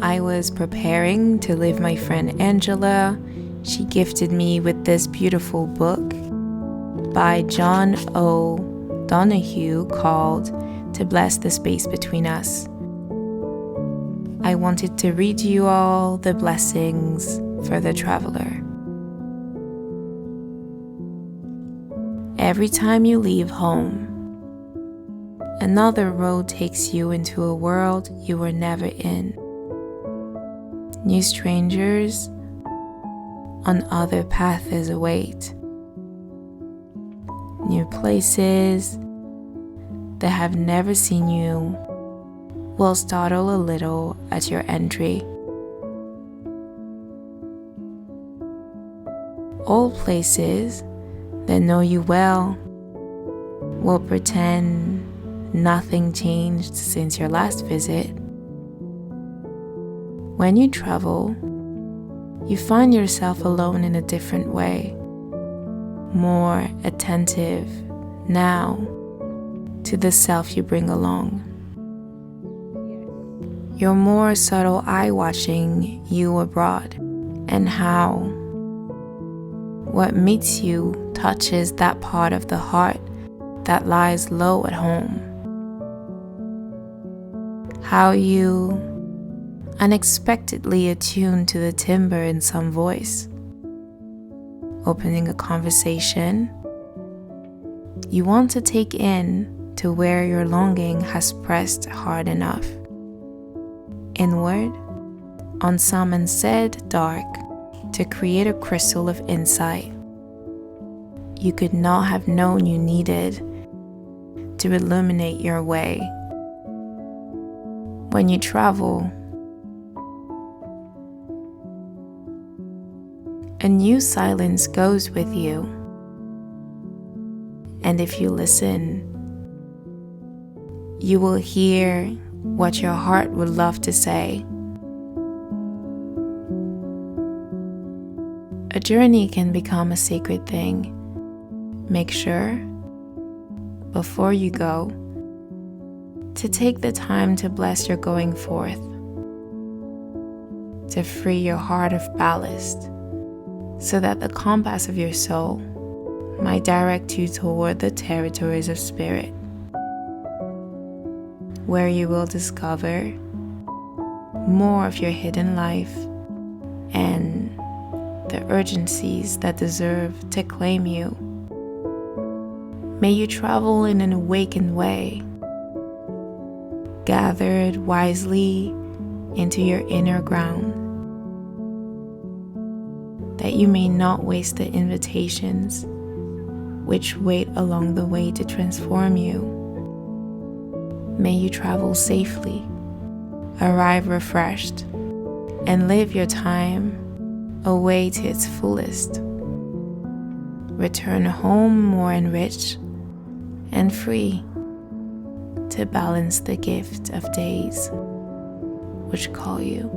I was preparing to leave my friend Angela, she gifted me with this beautiful book by John O. Donahue called To Bless the Space Between Us. I wanted to read you all the blessings for the traveler. Every time you leave home, another road takes you into a world you were never in. New strangers on other paths await. New places that have never seen you will startle a little at your entry. Old places that know you well will pretend nothing changed since your last visit. When you travel, you find yourself alone in a different way, more attentive now to the self you bring along. You're more subtle eye-watching you abroad, and how what meets you touches that part of the heart that lies low at home. How you unexpectedly attune to the timbre in some voice, opening a conversation you want to take in to where your longing has pressed hard enough. Inward, on some unsaid dark, to create a crystal of insight you could not have known you needed to illuminate your way. When you travel, a new silence goes with you, and if you listen, you will hear what your heart would love to say. A journey can become a sacred thing. Make sure, before you go, to take the time to bless your going forth, to free your heart of ballast, so that the compass of your soul might direct you toward the territories of spirit, where you will discover more of your hidden life and the urgencies that deserve to claim you. May you travel in an awakened way, gathered wisely into your inner ground, that you may not waste the invitations which wait along the way to transform you. May you travel safely, arrive refreshed, and live your time away to its fullest. Return home more enriched and free to balance the gift of days which call you.